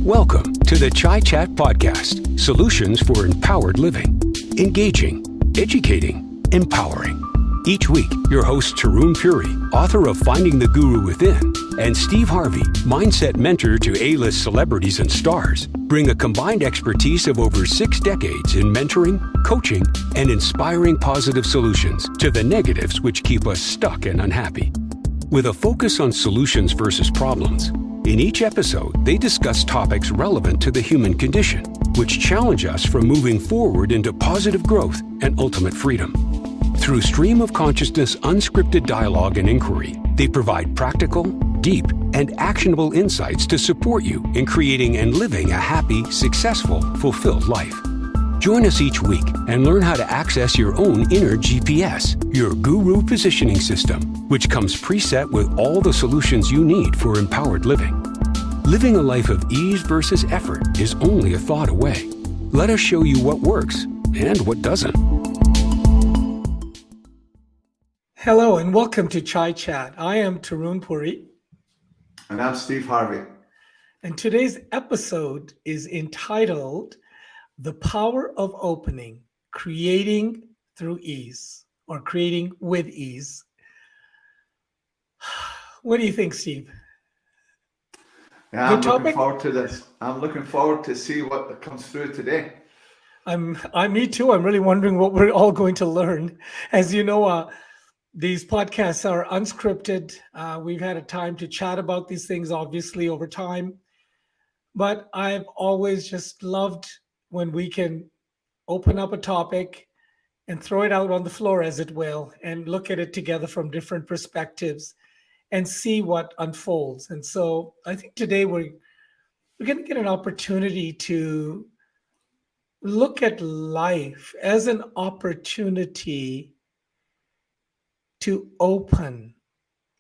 Welcome to the Chai Chat Podcast, solutions for empowered living. Engaging, educating, empowering. Each week, your hosts Taron Puri, author of Finding the Guru Within, and Steve Harvey, mindset mentor to A-list celebrities and stars, bring a combined expertise of over 6 decades in mentoring, coaching, and inspiring positive solutions to the negatives which keep us stuck and unhappy. With a focus on solutions versus problems, in each episode, they discuss topics relevant to the human condition, which challenge us from moving forward into positive growth and ultimate freedom. Through stream of consciousness, unscripted dialogue and inquiry, they provide practical, deep, and actionable insights to support you in creating and living a happy, successful, fulfilled life. Join us each week and learn how to access your own inner GPS, your guru positioning system, which comes preset with all the solutions you need for empowered living. Living a life of ease versus effort is only a thought away. Let us show you what works and what doesn't. Hello and welcome to Chai Chat. I am Taron Puri. And I'm Steve Harvey. And today's episode is entitled The Power of Opening, Creating Through Ease, or Creating with Ease. What do you think, Steve? Yeah, I'm looking forward to this. I'm looking forward to see what comes through today. Me too. I'm really wondering what we're all going to learn. As you know, these podcasts are unscripted. We've had a time to chat about these things, obviously, over time. But I've always just loved when we can open up a topic and throw it out on the floor, as it will, and look at it together from different perspectives and see what unfolds. And so I think today we're going to get an opportunity to look at life as an opportunity to open.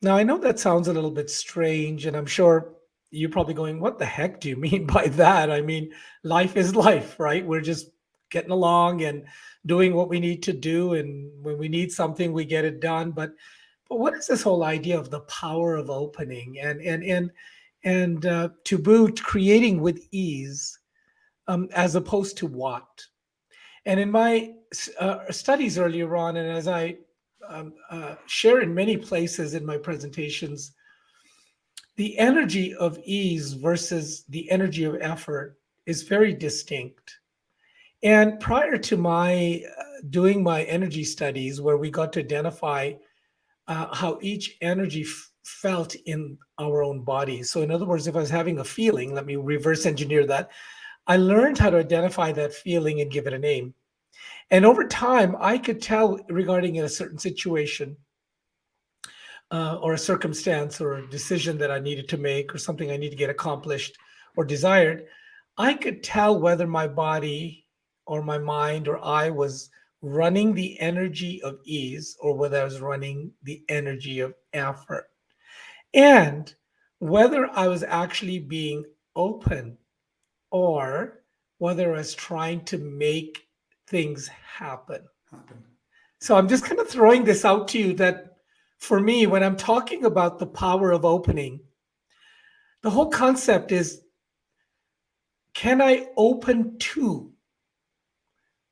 Now, I know that sounds a little bit strange, and I'm sure you're probably going, what the heck do you mean by that? I mean, life is life, right? We're just getting along and doing what we need to do. And when we need something, we get it done. But what is this whole idea of the power of opening and to boot, creating with ease, as opposed to what? And in my studies earlier on, and as I share in many places in my presentations, the energy of ease versus the energy of effort is very distinct. And prior to my doing my energy studies, where we got to identify how each energy felt in our own bodies. So in other words, if I was having a feeling, let me reverse engineer that. I learned how to identify that feeling and give it a name. And over time, I could tell regarding a certain situation or a circumstance or a decision that I needed to make or something I need to get accomplished or desired, I could tell whether my body or my mind or I was running the energy of ease or whether I was running the energy of effort. And whether I was actually being open or whether I was trying to make things happen. So I'm just kind of throwing this out to you that for me, when I'm talking about the power of opening, the whole concept is, can I open to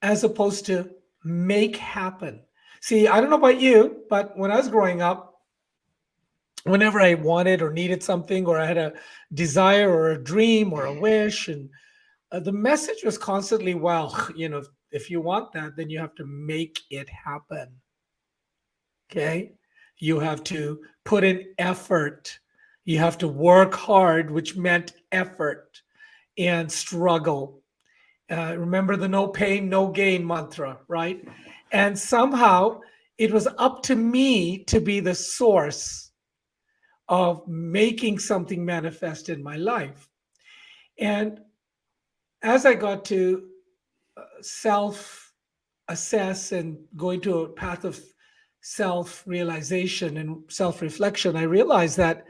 as opposed to make happen? See, I don't know about you, but when I was growing up, whenever I wanted or needed something, or I had a desire or a dream or a wish, and the message was constantly, well, if you want that, then you have to make it happen. Okay? You have to put in effort. You have to work hard, which meant effort and struggle. Remember the no pain, no gain mantra, right? And somehow it was up to me to be the source of making something manifest in my life. And as I got to self-assess and go into a path of self-realization and self-reflection, I realized that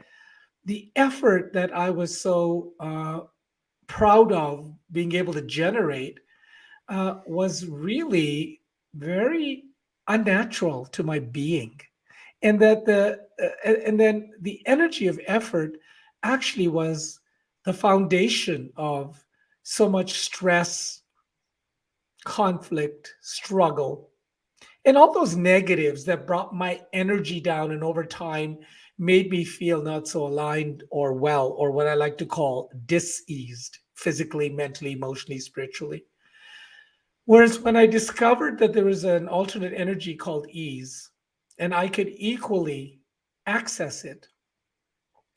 the effort that I was so proud of being able to generate was really very unnatural to my being. And that and then the energy of effort actually was the foundation of so much stress, conflict, struggle, and all those negatives that brought my energy down and over time made me feel not so aligned or well, or what I like to call diseased physically, mentally, emotionally, spiritually. Whereas when I discovered that there was an alternate energy called ease, and I could equally access it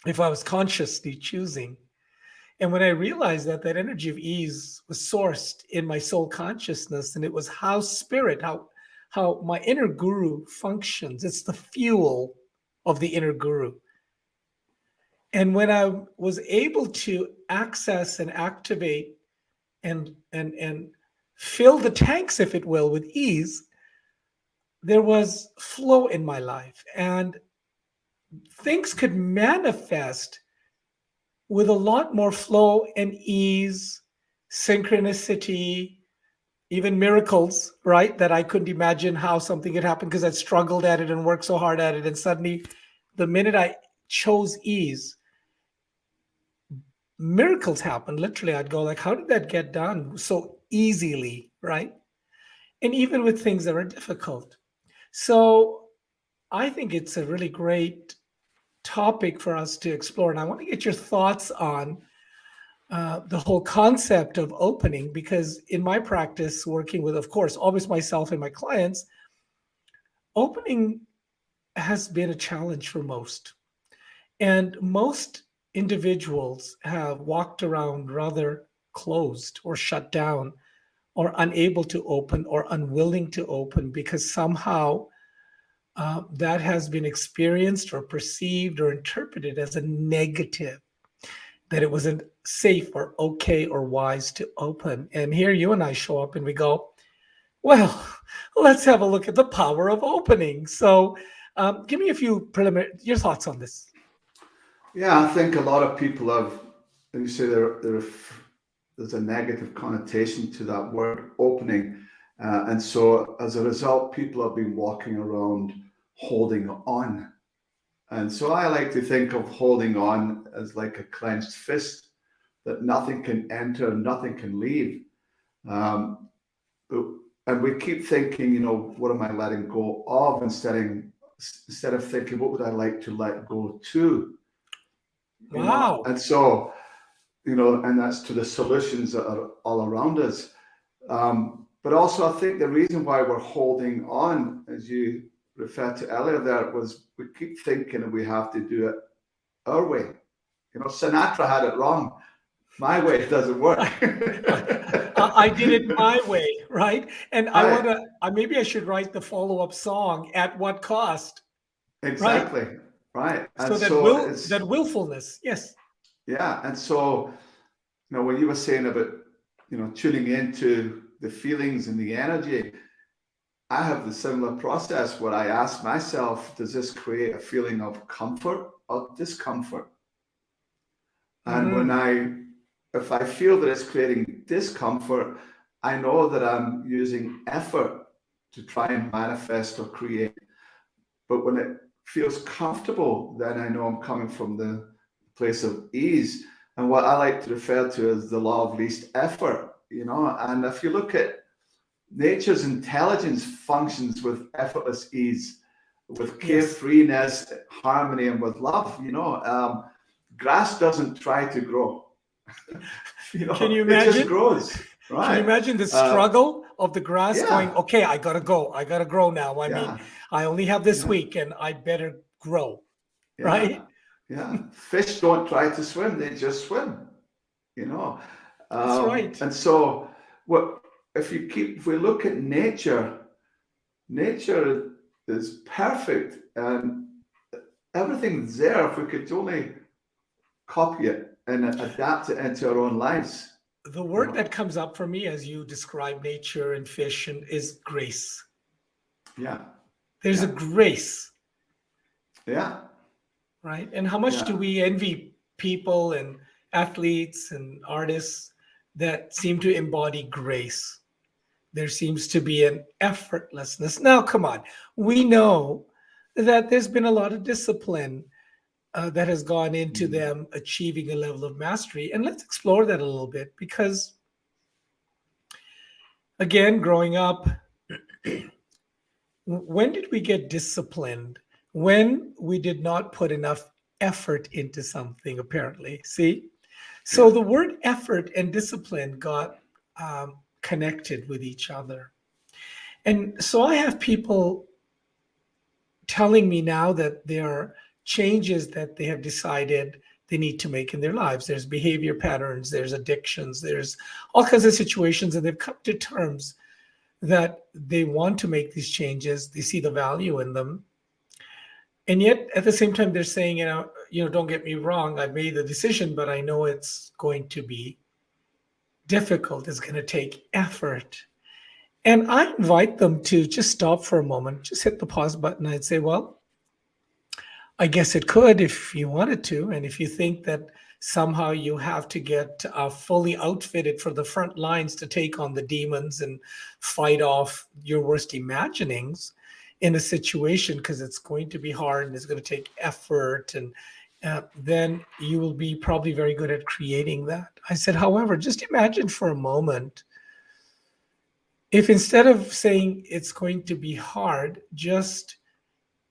if I was consciously choosing. And when I realized that that energy of ease was sourced in my soul consciousness, and it was how spirit, how my inner guru functions. It's the fuel of the inner guru. And when I was able to access and activate and fill the tanks, if it will, with ease, there was flow in my life, and things could manifest with a lot more flow and ease, synchronicity, even miracles, right? That I couldn't imagine how something could happen because I'd struggled at it and worked so hard at it. And suddenly, the minute I chose ease, miracles happened. Literally, I'd go like, how did that get done so easily, right? And even with things that are difficult. So I think it's a really great topic for us to explore. And I want to get your thoughts on the whole concept of opening, because in my practice, working with, of course, always myself and my clients, opening has been a challenge for most. And most individuals have walked around rather closed or shut down or unable to open or unwilling to open because somehow that has been experienced or perceived or interpreted as a negative, that it wasn't safe or okay or wise to open. And here you and I show up and we go, well, let's have a look at the power of opening. So give me a few preliminary, your thoughts on this. Yeah, I think a lot of people have, you say there's a negative connotation to that word opening. And so as a result, people have been walking around holding on. And so I like to think of holding on as like a clenched fist, that nothing can enter, nothing can leave. And we keep thinking, what am I letting go of, instead of thinking, what would I like to let go to? Wow. And so, and that's to the solutions that are all around us. But also, I think the reason why we're holding on, as you referred to earlier there, was we keep thinking that we have to do it our way. Sinatra had it wrong. My way doesn't work. I did it my way, right? And I maybe I should write the follow-up song, At What Cost? Exactly. Right. And that willfulness, yes. Yeah. And so, when you were saying about, tuning into the feelings and the energy, I have the similar process where I ask myself, does this create a feeling of comfort or discomfort? And if I feel that it's creating discomfort, I know that I'm using effort to try and manifest or create. But when it feels comfortable, then I know I'm coming from the place of ease. And what I like to refer to as the law of least effort, and if you look at nature's intelligence, functions with effortless ease, with carefreeness, harmony, and with love. Grass doesn't try to grow. Can you imagine? It just grows. Right. Can you imagine the struggle of the grass going, okay, I gotta go. I gotta grow now. I mean, I only have this week and I better grow. Right? Yeah. Fish don't try to swim, they just swim. That's right. And so if we look at nature is perfect, and everything's there if we could only copy it and adapt it into our own lives. The word that comes up for me as you describe nature and fish is grace. Yeah. There's a grace. Yeah. Right. And how much do we envy people and athletes and artists that seem to embody grace? there seems to be an effortlessness. Now, come on, we know that there's been a lot of discipline that has gone into them achieving a level of mastery. And let's explore that a little bit because, again, growing up, when did we get disciplined? When we did not put enough effort into something, apparently. See? So the word effort and discipline got connected with each other. And so I have people telling me now that there are changes that they have decided they need to make in their lives. There's behavior patterns, there's addictions, there's all kinds of situations, and they've come to terms that they want to make these changes. They see the value in them. And yet at the same time, they're saying, don't get me wrong, I've made the decision, but I know it's going to be difficult. It's going to take effort. And I invite them to just stop for a moment, just hit the pause button. I'd say, well, I guess it could if you wanted to. And if you think that somehow you have to get fully outfitted for the front lines to take on the demons and fight off your worst imaginings in a situation, because it's going to be hard and it's going to take effort, and then you will be probably very good at creating that. I said, however, just imagine for a moment if instead of saying it's going to be hard, just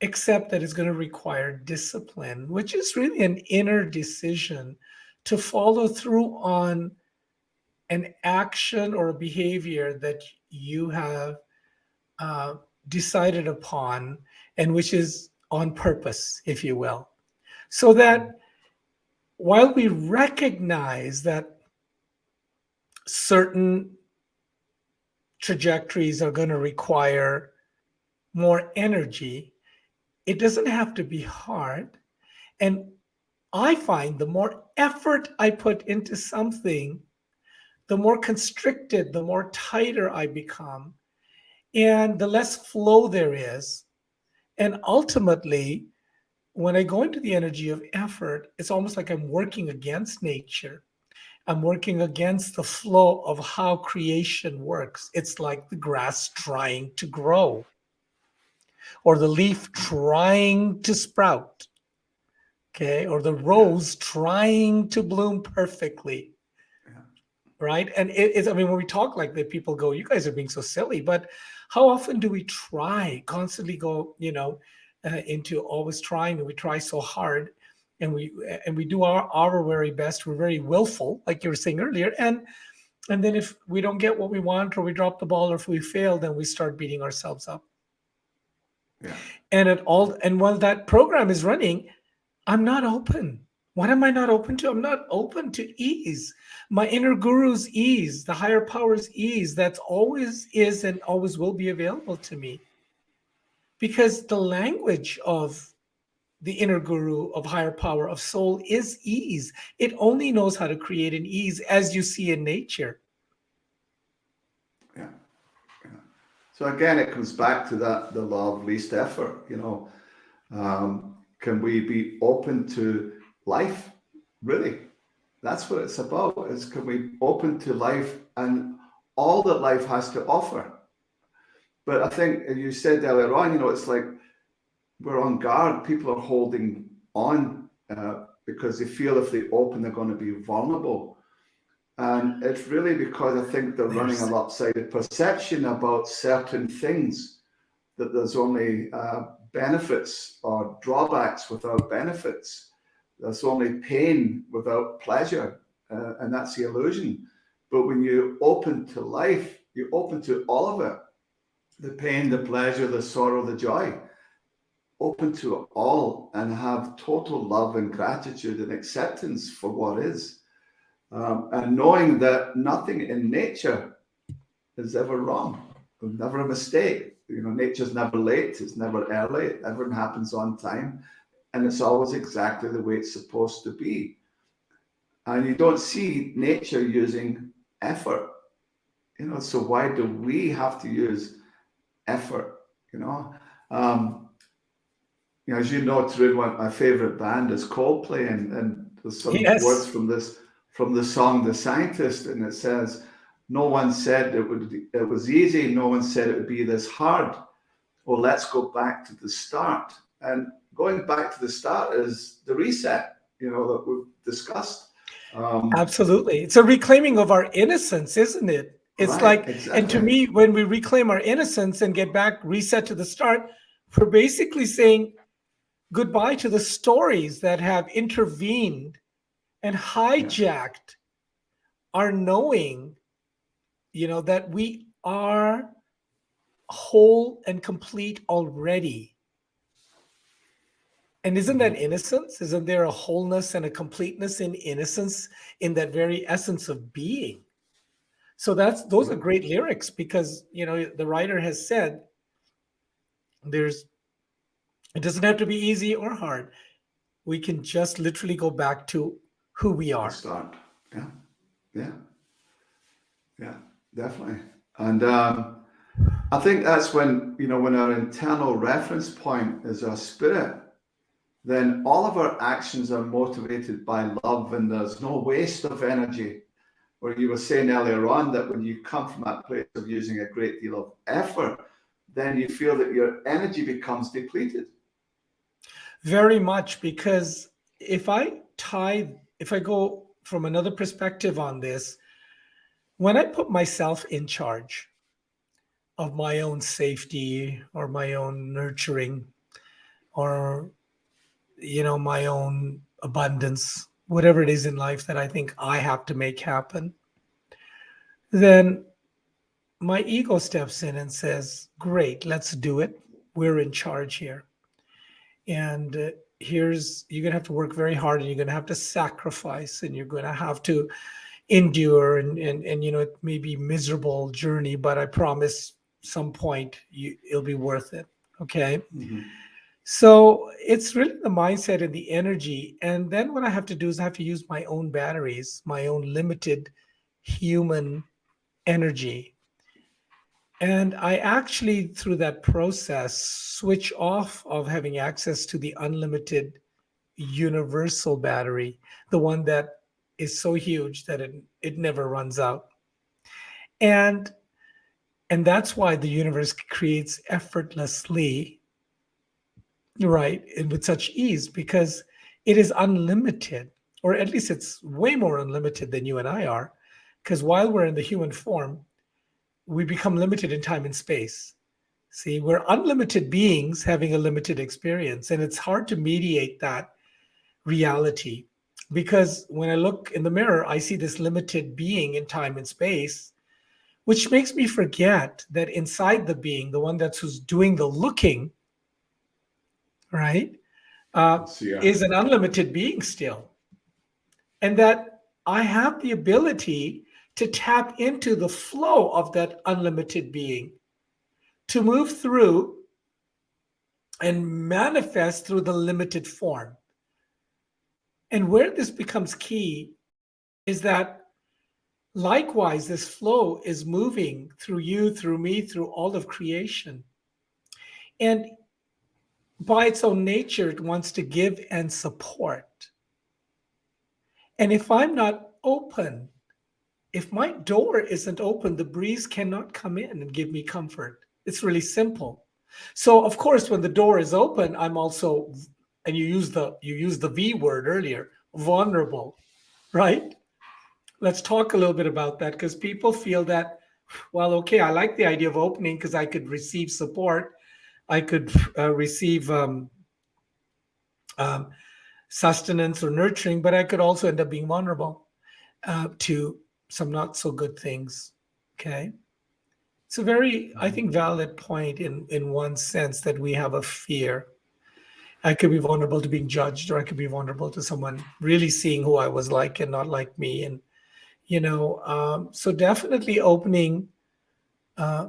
accept that it's going to require discipline, which is really an inner decision to follow through on an action or a behavior that you have decided upon, and which is on purpose, if you will. So that while we recognize that certain trajectories are going to require more energy, it doesn't have to be hard. And I find the more effort I put into something, the more constricted, the more tighter I become, and the less flow there is. And ultimately, when I go into the energy of effort, it's almost like I'm working against nature. I'm working against the flow of how creation works. It's like the grass trying to grow, or the leaf trying to sprout, okay, or the rose trying to bloom perfectly, right? And it's, I mean, when we talk like that, people go, you guys are being so silly. But how often do we constantly go, into always trying, and we try so hard, and we do our very best. We're very willful, like you were saying earlier. And then if we don't get what we want, or we drop the ball, or if we fail, then we start beating ourselves up. Yeah. And while that program is running, I'm not open. What am I not open to? I'm not open to ease. My inner guru's ease, the higher power's ease, that's always is and always will be available to me. Because the language of the inner guru, of higher power, of soul, is ease. It only knows how to create an ease, as you see in nature. Yeah. So again, it comes back to the law of least effort. Can we be open to life? Really, that's what it's about. Is can we open to life and all that life has to offer? But I think you said earlier on, it's like we're on guard. People are holding on because they feel if they open, they're going to be vulnerable. And it's really because I think they're running a lopsided perception about certain things, that there's only benefits or drawbacks without benefits. There's only pain without pleasure, and that's the illusion. But when you open to life, you open to all of it. The pain, the pleasure, the sorrow, the joy. Open to it all and have total love and gratitude and acceptance for what is. And knowing that nothing in nature is ever wrong, never a mistake. Nature's never late, it's never early, everything happens on time, and it's always exactly the way it's supposed to be. And you don't see nature using effort, so why do we have to use effort? As you know, Tarun, my favorite band is Coldplay, and there's some words from the song The Scientist, and it says, No one said it was easy. No one said it would be this hard. Well, let's go back to the start. And going back to the start is the reset, that we've discussed. Absolutely. It's a reclaiming of our innocence, isn't it? It's Right, like, exactly. and to me, when we reclaim our innocence and get back, reset to the start, we're basically saying goodbye to the stories that have intervened and hijacked our knowing, that we are whole and complete already. And isn't that innocence? Isn't there a wholeness and a completeness in innocence, in that very essence of being? So those are great lyrics, because the writer has said it doesn't have to be easy or hard. We can just literally go back to who we are. Start. Yeah, definitely. And I think that's when our internal reference point is our spirit, then all of our actions are motivated by love, and there's no waste of energy. Where you were saying earlier on that when you come from that place of using a great deal of effort, then you feel that your energy becomes depleted. Very much, because if I go from another perspective on this, when I put myself in charge of my own safety or my own nurturing or my own abundance, whatever it is in life that I think I have to make happen, then my ego steps in and says, great, let's do it. We're in charge here. And you're going to have to work very hard, and you're going to have to sacrifice, and you're going to have to endure, and it may be a miserable journey, but I promise some point it'll be worth it. Okay. Mm-hmm. So it's really the mindset and the energy. And then what I have to do is I have to use my own batteries, my own limited human energy. And I actually, through that process, switch off of having access to the unlimited universal battery, the one that is so huge that it never runs out. And that's why the universe creates effortlessly, right, and with such ease, because it is unlimited, or at least it's way more unlimited than you and I are, because while we're in the human form, we become limited in time and space. See, we're unlimited beings having a limited experience, and it's hard to mediate that reality, because when I look in the mirror, I see this limited being in time and space, which makes me forget that inside the being, the one who's doing the looking, right, is an unlimited being still. And that I have the ability to tap into the flow of that unlimited being, to move through and manifest through the limited form. And where this becomes key is that likewise, this flow is moving through you, through me, through all of creation. And by its own nature, it wants to give and support. And if I'm not open, if my door isn't open, the breeze cannot come in and give me comfort. It's really simple. So of course, when the door is open, I'm also, and you use the V word earlier, vulnerable, right? Let's talk a little bit about that, because people feel that, well, okay, I like the idea of opening because I could receive support. I could receive sustenance or nurturing, but I could also end up being vulnerable to some not so good things. Okay. It's a very, I think, valid point in one sense, that we have a fear. I could be vulnerable to being judged, or I could be vulnerable to someone really seeing who I was like and not like me. And, so definitely opening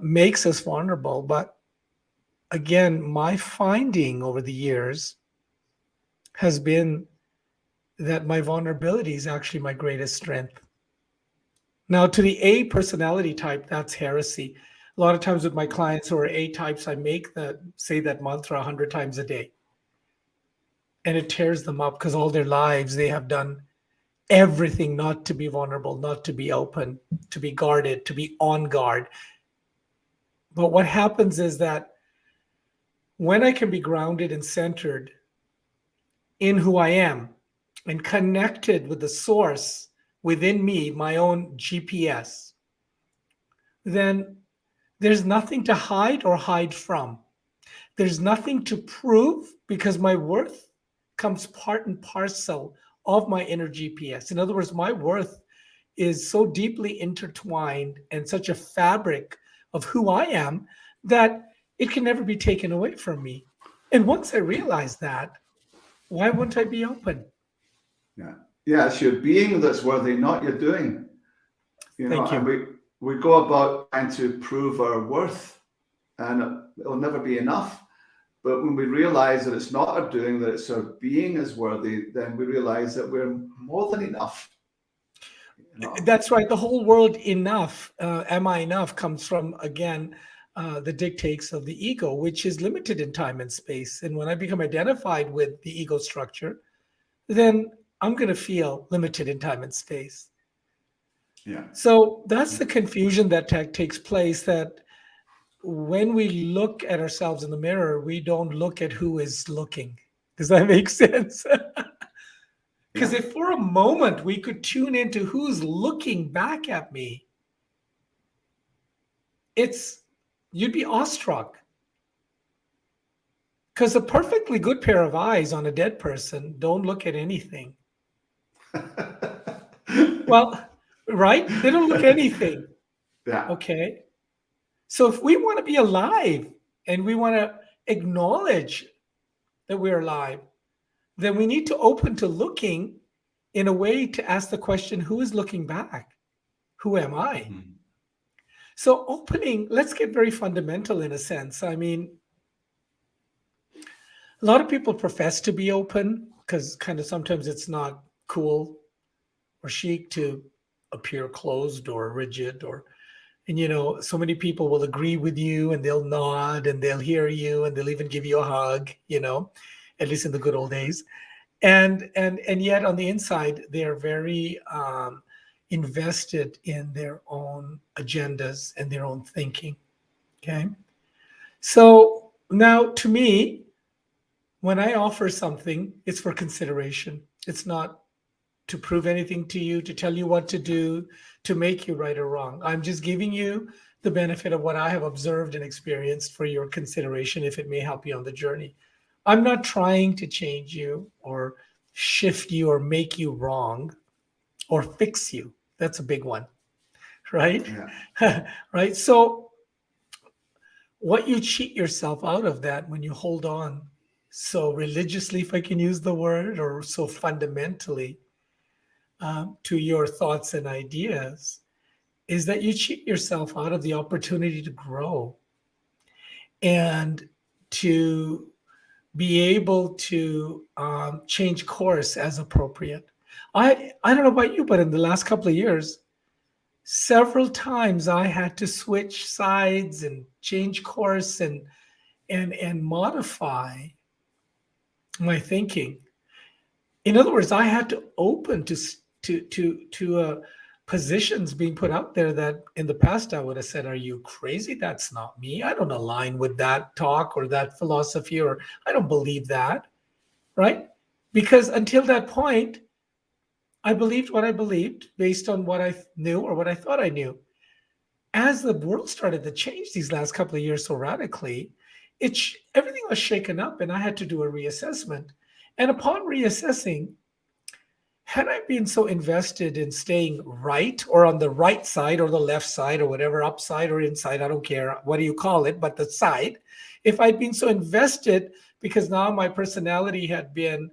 makes us vulnerable. But again, my finding over the years has been that my vulnerability is actually my greatest strength. Now, to the A personality type, that's heresy. A lot of times with my clients who are A types, I say that mantra 100 times a day. And it tears them up, because all their lives they have done everything not to be vulnerable, not to be open, to be guarded, to be on guard. But what happens is that when I can be grounded and centered in who I am and connected with the source within me, my own GPS, then there's nothing to hide or hide from. There's nothing to prove because my worth comes part and parcel of my inner GPS. In other words, my worth is so deeply intertwined and such a fabric of who I am that it can never be taken away from me. And once I realize that, why wouldn't I be open? Yeah. Yeah, it's your being that's worthy, not your doing. Thank you. And we go about trying to prove our worth, and it'll never be enough. But when we realize that it's not our doing, that it's our being is worthy, then we realize that we're more than enough. That's right. The whole word enough, am I enough, comes from, again, the dictates of the ego, which is limited in time and space. And when I become identified with the ego structure, then I'm going to feel limited in time and space. Yeah. So that's the confusion that takes place, that when we look at ourselves in the mirror, we don't look at who is looking. Does that make sense? Because if for a moment we could tune into who's looking back at me, you'd be awestruck. Because a perfectly good pair of eyes on a dead person don't look at anything. Well, right? They don't look at anything. Yeah. Okay. So if we want to be alive and we want to acknowledge that we're alive, then we need to open to looking in a way to ask the question, who is looking back? Who am I? Mm-hmm. So opening, let's get very fundamental in a sense. I mean, a lot of people profess to be open because kind of sometimes it's not cool or chic to appear closed or rigid, and so many people will agree with you and they'll nod and they'll hear you and they'll even give you a hug, at least in the good old days. And yet on the inside, they're very invested in their own agendas and their own thinking. Okay. So now to me, when I offer something, it's for consideration. It's not to prove anything to you, to tell you what to do, to make you right or wrong. I'm just giving you the benefit of what I have observed and experienced for your consideration, if it may help you on the journey. I'm not trying to change you or shift you or make you wrong or fix you. That's a big one, right? Yeah. Right. So what you cheat yourself out of that when you hold on so religiously, if I can use the word, or so fundamentally to your thoughts and ideas, is that you cheat yourself out of the opportunity to grow and to be able to change course as appropriate. I don't know about you, but in the last couple of years, several times I had to switch sides and change course and modify my thinking. In other words, I had to open to positions being put out there that in the past I would have said, are you crazy? That's not me. I don't align with that talk or that philosophy, or I don't believe that, right? Because until that point, I believed what I believed based on what I knew or what I thought I knew. As the world started to change these last couple of years so radically, everything was shaken up and I had to do a reassessment. And upon reassessing, had I been so invested in staying right or on the right side or the left side or whatever, upside or inside, I don't care, what do you call it, but the side, if I'd been so invested because now my personality had been,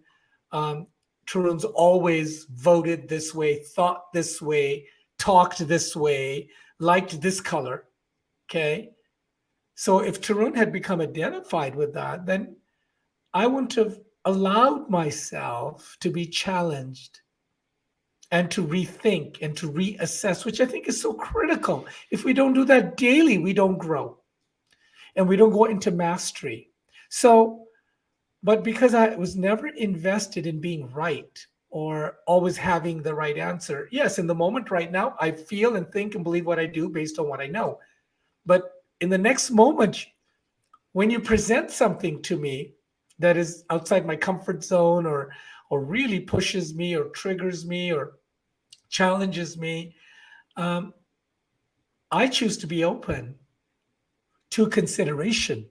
Tarun's always voted this way, thought this way, talked this way, liked this color, okay? So if Tarun had become identified with that, then I wouldn't have allowed myself to be challenged and to rethink and to reassess, which I think is so critical. If we don't do that daily, we don't grow and we don't go into mastery. So, but because I was never invested in being right, or always having the right answer. Yes, in the moment right now, I feel and think and believe what I do based on what I know. But in the next moment, when you present something to me that is outside my comfort zone, or really pushes me or triggers me or challenges me, um, I choose to be open to consideration.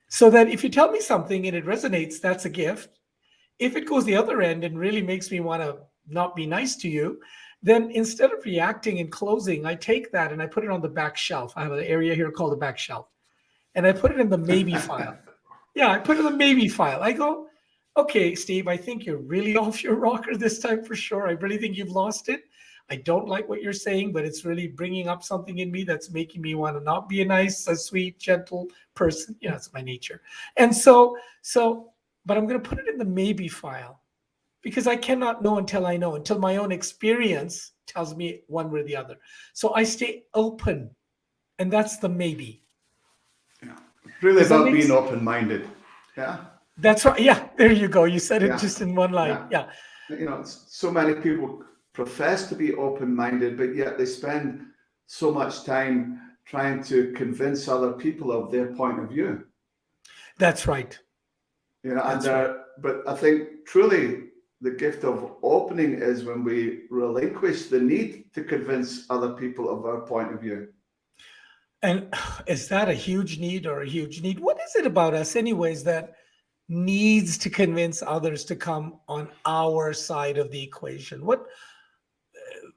So that if you tell me something and it resonates, that's a gift. If it goes the other end and really makes me want to not be nice to you, then instead of reacting and closing, I take that and I put it on the back shelf. I have an area here called the back shelf, and I put it in the maybe file. Yeah, I put it in the maybe file. I go, okay, Steve, I think you're really off your rocker this time for sure. I really think you've lost it. I don't like what you're saying, but it's really bringing up something in me that's making me want to not be a sweet, gentle person. Yeah, it's my nature. And but I'm going to put it in the maybe file because I cannot know until I know, until my own experience tells me one way or the other. So I stay open, and that's the maybe. Yeah. Really Does that about make being sense? open-minded. Yeah. That's right. Yeah, there you go. You said it Yeah. just in one line. Yeah. So many people profess to be open-minded, but yet they spend so much time trying to convince other people of their point of view. That's right. But I think truly the gift of opening is when we relinquish the need to convince other people of our point of view. And is that a huge need or a huge need? What is it about us, anyways, that needs to convince others to come on our side of the equation? What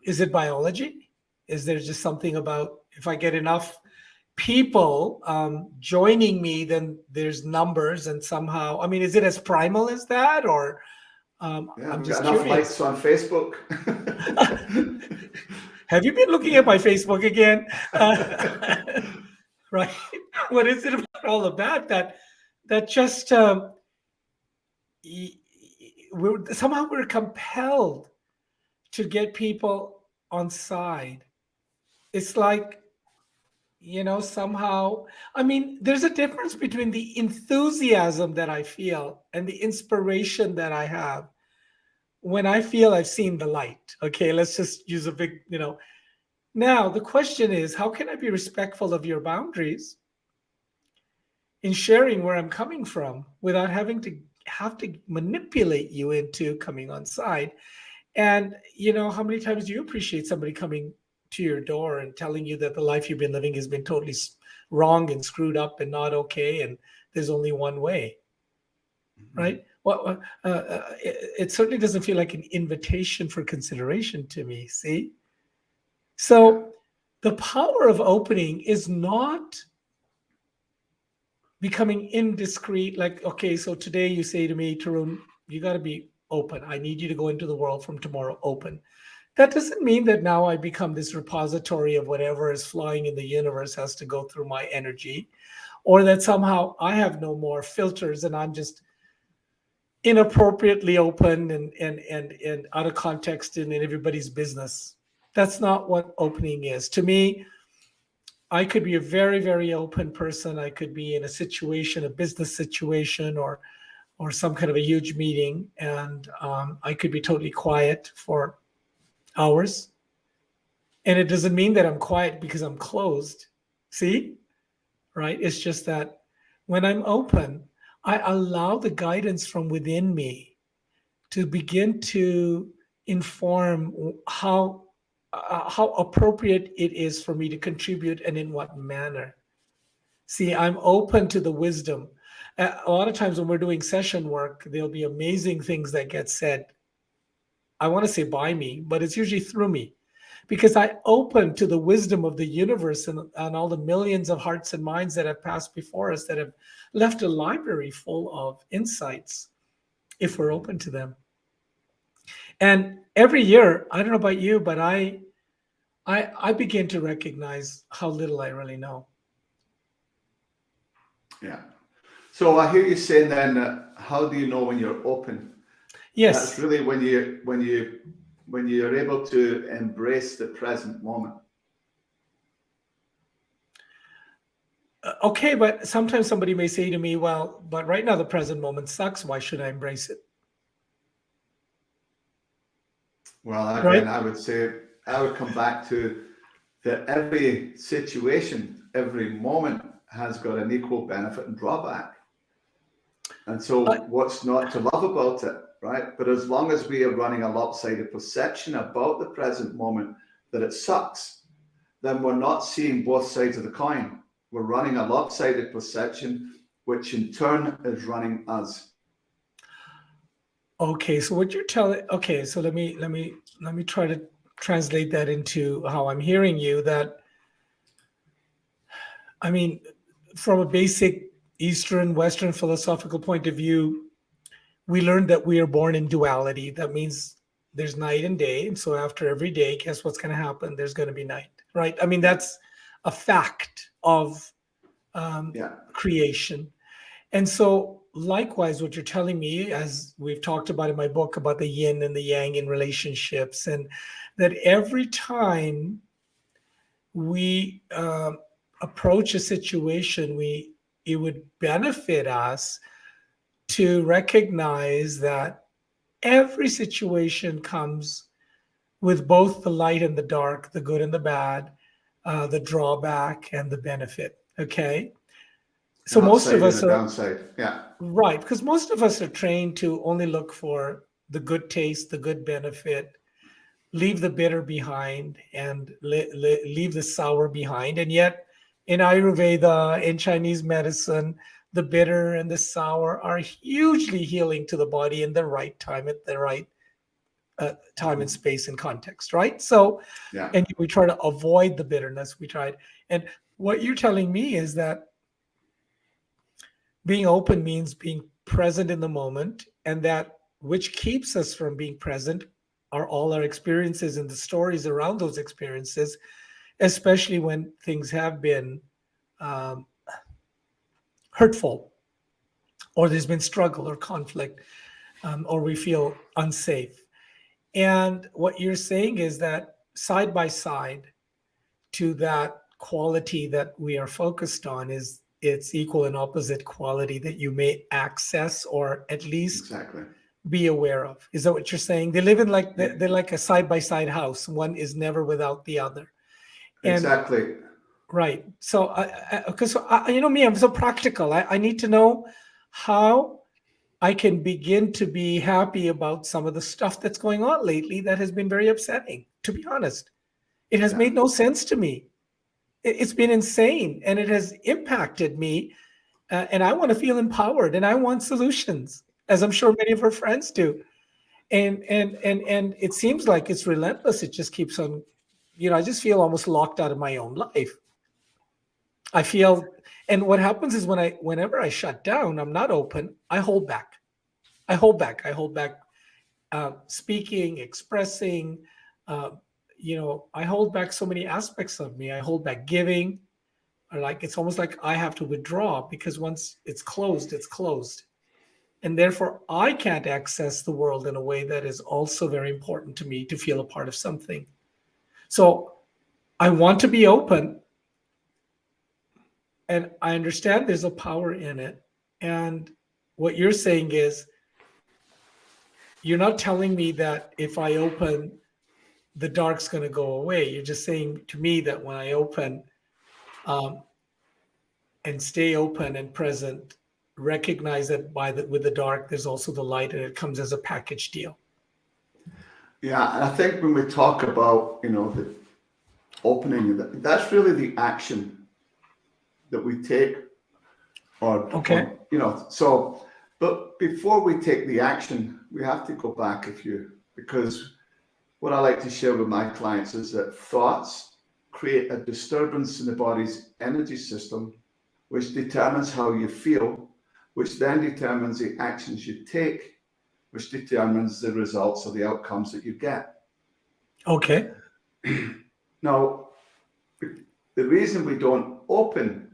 is it? Biology? Is there just something about if I get enough people joining me, then there's numbers, and somehow, I mean, is it as primal as that, or I'm just got enough curious. likes on Facebook. Have you been looking at my Facebook again? Right. What is it about all of that just we're compelled to get people on side? It's like, somehow, I mean, there's a difference between the enthusiasm that I feel and the inspiration that I have when I feel I've seen the light. Okay, let's just use a big, Now, the question is, how can I be respectful of your boundaries in sharing where I'm coming from without having to have to manipulate you into coming on side? And, how many times do you appreciate somebody coming to your door and telling you that the life you've been living has been totally wrong and screwed up and not okay, and there's only one way, right? Well, it certainly doesn't feel like an invitation for consideration to me, see? So the power of opening is not becoming indiscreet. Like, okay, so today you say to me, Tarun, you got to be open. I need you to go into the world from tomorrow open. That doesn't mean that now I become this repository of whatever is flying in the universe has to go through my energy, or that somehow I have no more filters and I'm just inappropriately open and out of context and in everybody's business. That's not what opening is. To me, I could be a very, very open person. I could be in a situation, a business situation, or some kind of a huge meeting, and I could be totally quiet for hours. And it doesn't mean that I'm quiet because I'm closed. See? Right? It's just that when I'm open, I allow the guidance from within me to begin to inform how appropriate it is for me to contribute and in what manner. See, I'm open to the wisdom. A lot of times when we're doing session work, there'll be amazing things that get said. I want to say by me, but it's usually through me, because I open to the wisdom of the universe and all the millions of hearts and minds that have passed before us that have left a library full of insights if we're open to them. And every year, I don't know about you, but I begin to recognize how little I really know. Yeah. So I hear you saying then, how do you know when you're open? Yes. That's really when you're able to embrace the present moment. Okay, but sometimes somebody may say to me, well, but right now the present moment sucks. Why should I embrace it? Well, right? again, I would say I would come back to that every situation, every moment has got an equal benefit and drawback. And Uh, so what's not to love about it, right? But as long as we are running a lopsided perception about the present moment that it sucks, then we're not seeing both sides of the coin. We're running a lopsided perception, which in turn is running us. okay, so what you're telling, okay, so let me try to translate that into how I'm hearing you. That, I mean, from a basic Eastern, Western philosophical point of view, we learned that we are born in duality. That means there's night and day. And so after every day, guess what's going to happen? There's going to be night, right? I mean, that's a fact of Yeah, creation. And so, likewise, what you're telling me, as we've talked about in my book about the yin and the yang in relationships, and that every time we approach a situation, it would benefit us to recognize that every situation comes with both the light and the dark, the good and the bad, the drawback and the benefit. Okay. So an most of upside and us a are downside. Yeah, right, because most of us are trained to only look for the good taste, the good benefit, leave the bitter behind, and leave the sour behind. And yet, in Ayurveda, in Chinese medicine, the bitter and the sour are hugely healing to the body in the right time, at the right time and space and context, right? So, yeah, and we try to avoid the bitterness. We tried. And what you're telling me is that being open means being present in the moment, and that which keeps us from being present are all our experiences and the stories around those experiences, especially when things have been um, hurtful, or there's been struggle or conflict, or we feel unsafe. And what you're saying is that side by side to that quality that we are focused on is its equal and opposite quality that you may access or at least exactly. be aware of. Is that what you're saying? They live in like Yeah, they're like a side by side house. One is never without the other. And exactly. right. So because you know me, I'm so practical. I need to know how I can begin to be happy about some of the stuff that's going on lately that has been very upsetting, to be honest. It has Yeah, made no sense to me. It's been insane and it has impacted me. And I want to feel empowered and I want solutions, as I'm sure many of our friends do. And it seems like it's relentless. It just keeps on, I just feel almost locked out of my own life. I feel, and what happens is whenever I shut down, I'm not open, I hold back. I hold back speaking, expressing, uh, I hold back so many aspects of me. I hold back giving, or like it's almost like I have to withdraw because once it's closed, it's closed. And therefore, I can't access the world in a way that is also very important to me to feel a part of something. So I want to be open, and I understand there's a power in it. And what you're saying is, you're not telling me that if I open, the dark's going to go away. You're just saying to me that when I open um, and stay open and present, recognize that with the dark, there's also the light, and it comes as a package deal. yeah. And I think when we talk about, the opening, that's really the action that we take, Okay. so, but before we take the action, we have to go back because what I like to share with my clients is that thoughts create a disturbance in the body's energy system, which determines how you feel, which then determines the actions you take, which determines the results or the outcomes that you get. Okay. Now, the reason we don't open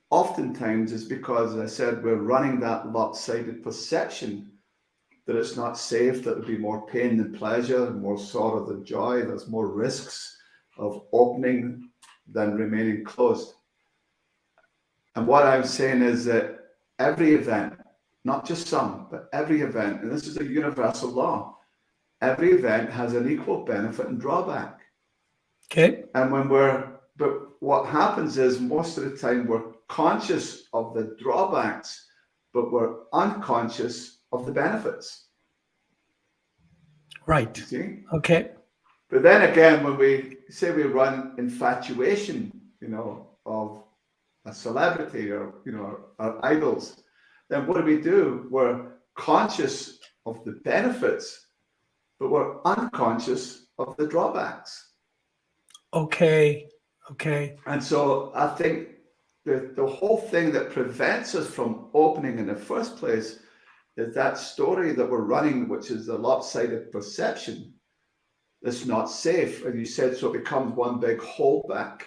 oftentimes is because, as I said, we're running that lopsided perception that it's not safe, that there'll be more pain than pleasure, more sorrow than joy, there's more risks of opening than remaining closed. And what I'm saying is that every event, not just some, but every event, and this is a universal law, every event has an equal benefit and drawback. Okay. And but what happens is most of the time we're conscious of the drawbacks, but we're unconscious of the benefits. Right. You see? Okay. But then again, when we say we run infatuation, of a celebrity or, our idols, then what do? We're conscious of the benefits, but we're unconscious of the drawbacks. Okay. And so I think the whole thing that prevents us from opening in the first place is that story that we're running, which is the lopsided perception that's not safe. And you said, so it becomes one big holdback.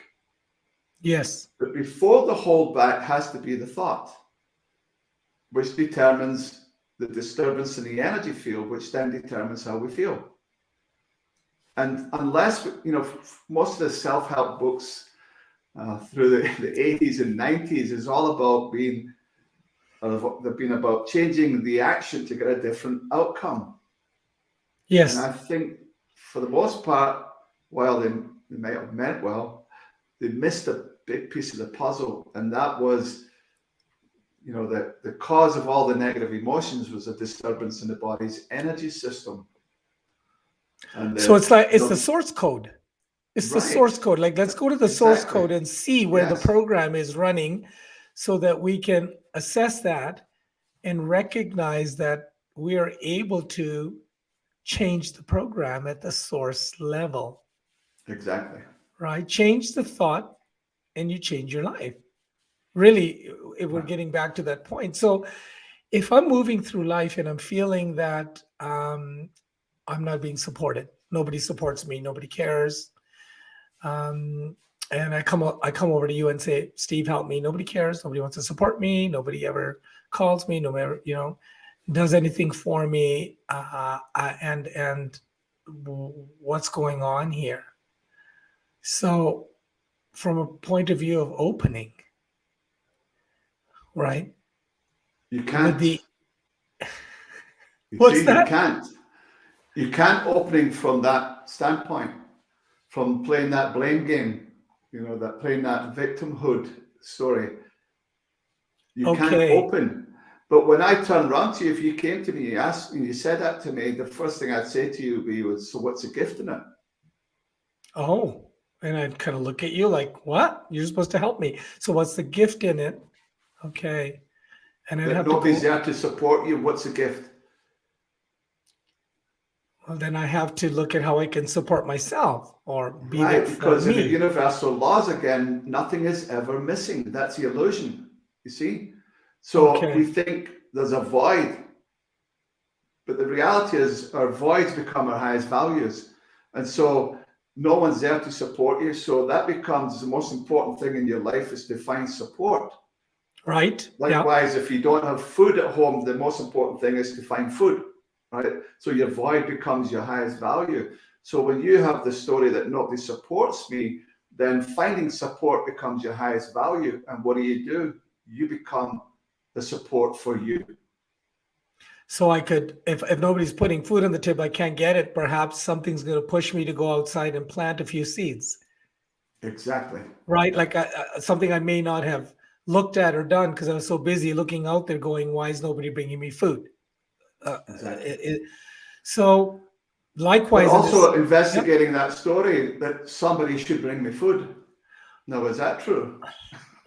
Yes. But before the holdback has to be the thought, which determines the disturbance in the energy field, which then determines how we feel. And unless, most of the self-help books through the 80s and 90s is all about they've been about changing the action to get a different outcome. Yes. And I think for the most part, while they might have meant well, they missed a big piece of the puzzle. And that was, the cause of all the negative emotions was a disturbance in the body's energy system. And So it's the source code. It's the Right. source code. Like, let's go to the source Exactly. code and see where the Yes. program is running so that we can assess that and recognize that we are able to change the program at the source level, Exactly. right? Change the thought and you change your life. Really, if we're Right. getting back to that point. So if I'm moving through life and I'm feeling that I'm not being supported, nobody supports me, nobody cares, and I come over to you and say, Steve, help me. Nobody cares. Nobody wants to support me. Nobody ever calls me. No matter, does anything for me. And what's going on here? So from a point of view of opening, right? You can't. What's that? You can't opening from that standpoint, from playing that blame game, playing that victimhood story. You can't open. But when I turn around to you, if you came to me, you asked and you said that to me, the first thing I'd say to you would be, so what's the gift in it? Oh, and I'd kind of look at you like, what? You're supposed to help me. So what's the gift in it? Okay. And I'd have nobody's there to support you. What's the gift? Well, then I have to look at how I can support myself or be there for me. Because in the universal laws, again, nothing is ever missing. That's the illusion, you see? So we think there's a void, but the reality is our voids become our highest values. And so no one's there to support you. So that becomes the most important thing in your life, is to find support. Right. Likewise, if you don't have food at home, the most important thing is to find food. Right? So your void becomes your highest value. So when you have the story that nobody supports me, then finding support becomes your highest value. And what do? You become the support for you. So I could, if nobody's putting food on the table, I can't get it. Perhaps something's going to push me to go outside and plant a few seeds. Exactly. Right? Like something I may not have looked at or done because I was so busy looking out there going, why is nobody bringing me food? Exactly. So likewise, but also investigating that story that somebody should bring me food. Now, is that true?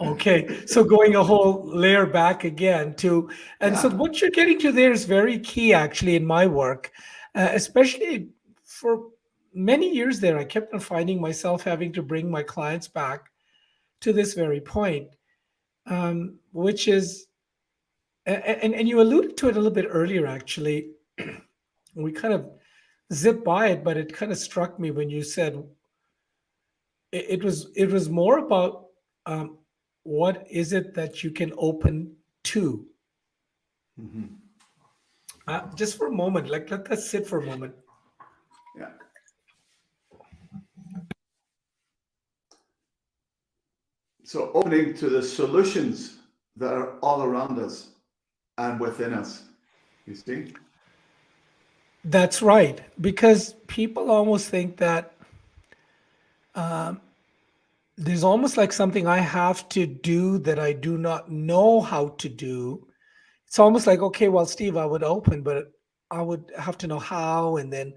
Okay, so going a whole layer back again to, and so what you're getting to there is very key actually in my work, especially for many years there. I kept on finding myself having to bring my clients back to this very point, which is, and you alluded to it a little bit earlier actually. We kind of zipped by it, but it kind of struck me when you said it was more about what is it that you can open to? Mm-hmm. Just for a moment, like let that sit for a moment. Yeah. So opening to the solutions that are all around us and within us, you see? That's right. Because people almost think that there's almost like something I have to do that I do not know how to do. It's almost like, okay, well, Steve, I would open, but I would have to know how. And then,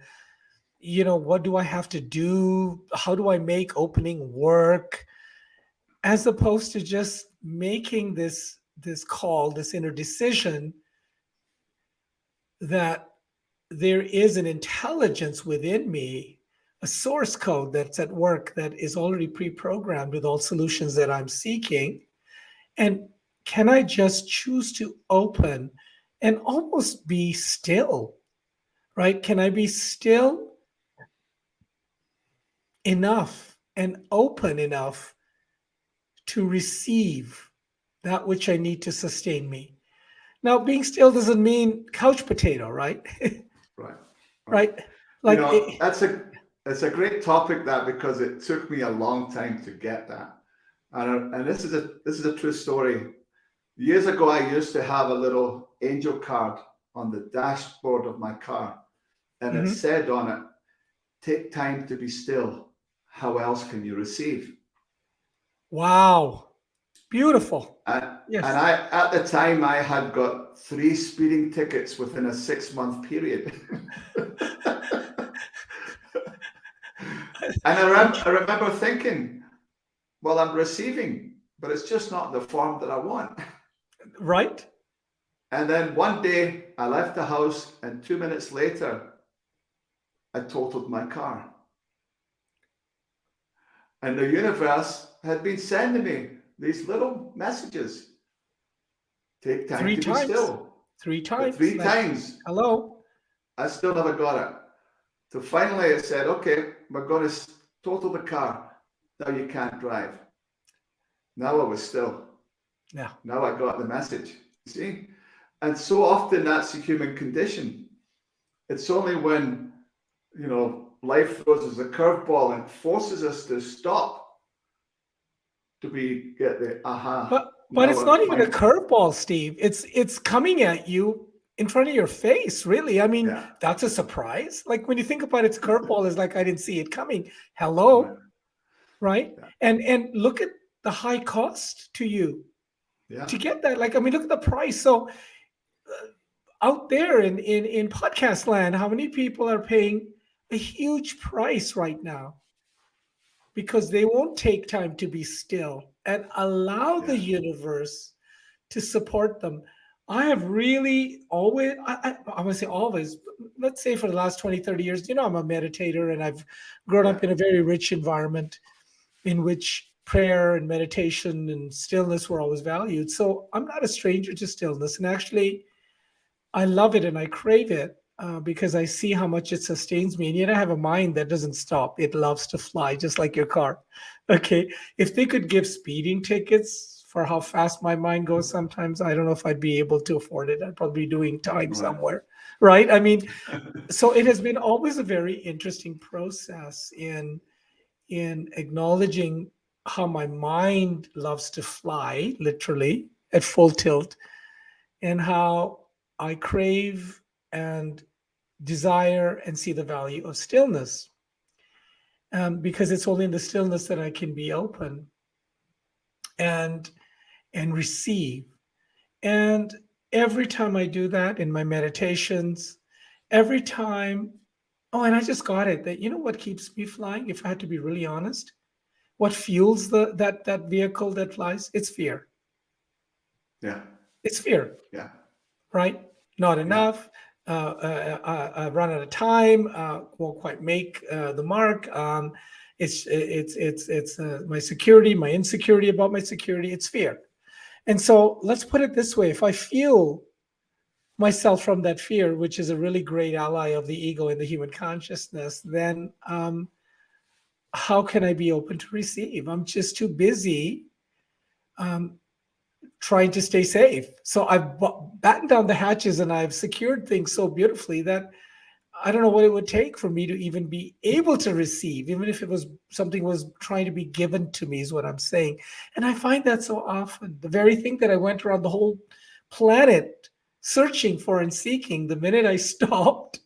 what do I have to do? How do I make opening work? As opposed to just making this call, this inner decision that there is an intelligence within me, a source code that's at work that is already pre-programmed with all solutions that I'm seeking. And can I just choose to open and almost be still, right? Can I be still enough and open enough to receive that which I need to sustain me? Now, being still doesn't mean couch potato, right? Right. Right. Right? Like, It's a great topic, that, because it took me a long time to get that. And this is a true story. Years ago, I used to have a little angel card on the dashboard of my car, and it said on it, "Take time to be still. How else can you receive?" wow, beautiful. And Yes. I, at the time, I had got 3 speeding tickets within a 6-month period. And I remember thinking, well, I'm receiving, but it's just not the form that I want. Right? And then one day I left the house, and 2 minutes later, I totaled my car. And the universe had been sending me these little messages. Take time 3 to times. be still. 3 times. But 3 times. Hello. I still never got it. So finally it said, okay, we're going to total the car. Now you can't drive. Now I was still. Yeah. Now I got the message. See? And so often that's a human condition. It's only when, life throws us a curveball and forces us to stop do we get the aha. But it's not even a curveball, Steve. It's coming at you in front of your face, really. I mean, that's a surprise. Like when you think about it, it's curveball is like I didn't see it coming. Hello, right? Yeah. And look at the high cost to you to get that. Like, I mean, look at the price. So out there in podcast land, how many people are paying a huge price right now because they won't take time to be still and allow the universe to support them? I have really always, I want to say always, let's say for the last 20, 30 years, I'm a meditator, and I've grown up in a very rich environment in which prayer and meditation and stillness were always valued. So I'm not a stranger to stillness. And actually, I love it and I crave it because I see how much it sustains me. And yet I have a mind that doesn't stop. It loves to fly, just like your car. Okay. If they could give speeding tickets for how fast my mind goes sometimes, I don't know if I'd be able to afford it. I'd probably be doing time somewhere. Right. I mean, so it has been always a very interesting process in acknowledging how my mind loves to fly, literally at full tilt, and how I crave and desire and see the value of stillness, because it's only in the stillness that I can be open and receive. And every time I do that in my meditations, every time, and I just got it, that what keeps me flying, if I had to be really honest, what fuels that vehicle that flies, it's fear. Yeah. It's fear. Yeah. Right? Not enough. Run out of time. Won't quite make the mark. It's my security, my insecurity about my security. It's fear. And so let's put it this way: if I feel myself from that fear, which is a really great ally of the ego in the human consciousness, then how can I be open to receive? I'm just too busy trying to stay safe. So I've battened down the hatches and I've secured things so beautifully that I don't know what it would take for me to even be able to receive, even if it was something was trying to be given to me, is what I'm saying. And I find that so often. The very thing that I went around the whole planet searching for and seeking, the minute I stopped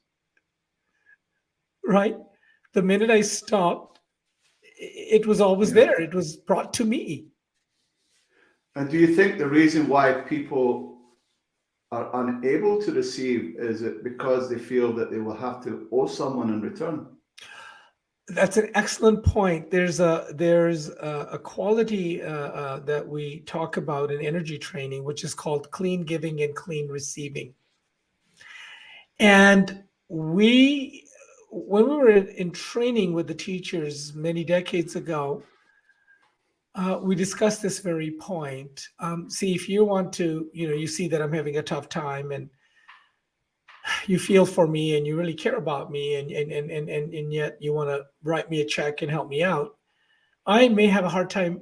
right? The minute I stopped, it was always there. It was brought to me. And do you think the reason why people are unable to receive is it because they feel that they will have to owe someone in return? That's an excellent point. There's a quality that we talk about in energy training, which is called clean giving and clean receiving. And when we were in training with the teachers many decades ago, we discussed this very point. See, if you want to, you see that I'm having a tough time, and you feel for me, and you really care about me, and yet you want to write me a check and help me out, I may have a hard time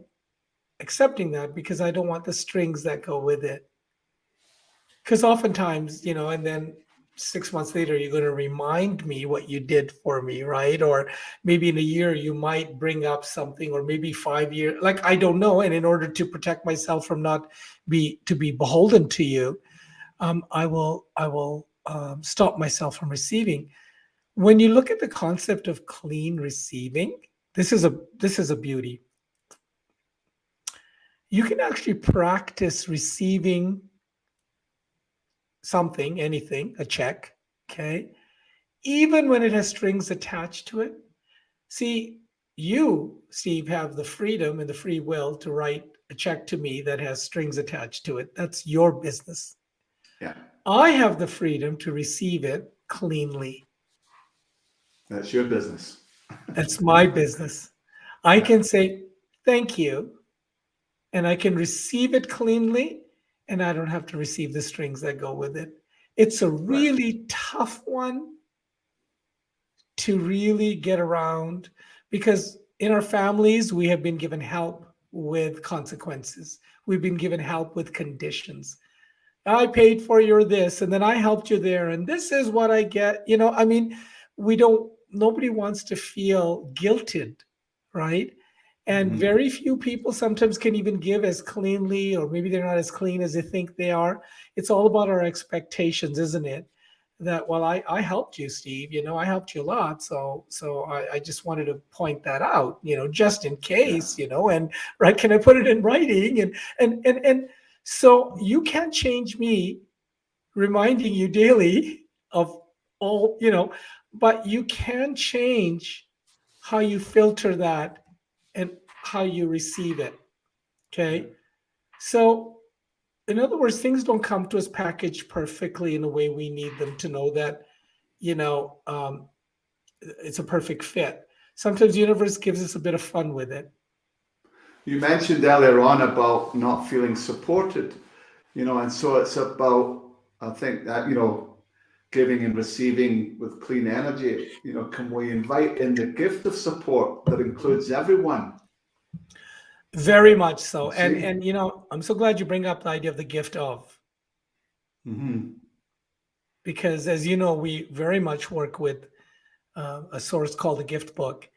accepting that because I don't want the strings that go with it. Because oftentimes, and then 6 months later, you're going to remind me what you did for me, right? Or maybe in a year, you might bring up something, or maybe 5 years, like, I don't know. And in order to protect myself from not be beholden to you, I will stop myself from receiving. When you look at the concept of clean receiving, this is a beauty. You can actually practice receiving something, anything, a check, okay, even when it has strings attached to it. See, you, Steve, have the freedom and the free will to write a check to me that has strings attached to it. That's your business. Yeah. I have the freedom to receive it cleanly. That's your business. That's my business. I can say thank you, and I can receive it cleanly, and I don't have to receive the strings that go with it. It's a really tough one to really get around, because in our families, we have been given help with consequences. We've been given help with conditions. I paid for your this, and then I helped you there, and this is what I get. Nobody wants to feel guilted, right? And very few people sometimes can even give as cleanly, or maybe they're not as clean as they think they are. It's all about our expectations, isn't it? That, well, I helped you, Steve, I helped you a lot. So I just wanted to point that out, just in case, and right, can I put it in writing? And so you can't change me reminding you daily of all, but you can change how you filter that and how you receive it. Okay. So, in other words, things don't come to us packaged perfectly in the way we need them to know that, it's a perfect fit. Sometimes the universe gives us a bit of fun with it. You mentioned earlier on about not feeling supported, and so it's about, I think that, giving and receiving with clean energy, can we invite in the gift of support that includes everyone? Very much so. And I'm so glad you bring up the idea of the gift of. Because, as you know, we very much work with a source called the Gift Book,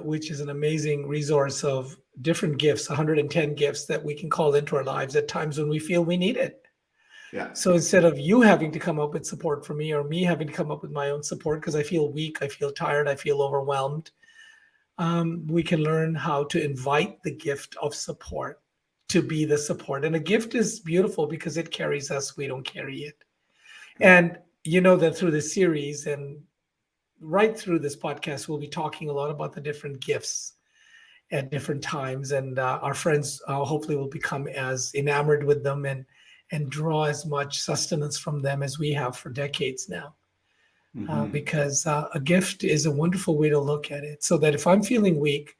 which is an amazing resource of different gifts, 110 gifts that we can call into our lives at times when we feel we need it. Yeah. So instead of you having to come up with support for me, or me having to come up with my own support because I feel weak, I feel tired, I feel overwhelmed, we can learn how to invite the gift of support to be the support. And a gift is beautiful because it carries us, we don't carry it. And you know that through this series and right through this podcast, we'll be talking a lot about the different gifts at different times. And our friends hopefully will become as enamored with them and draw as much sustenance from them as we have for decades now. Because a gift is a wonderful way to look at it. So that if I'm feeling weak,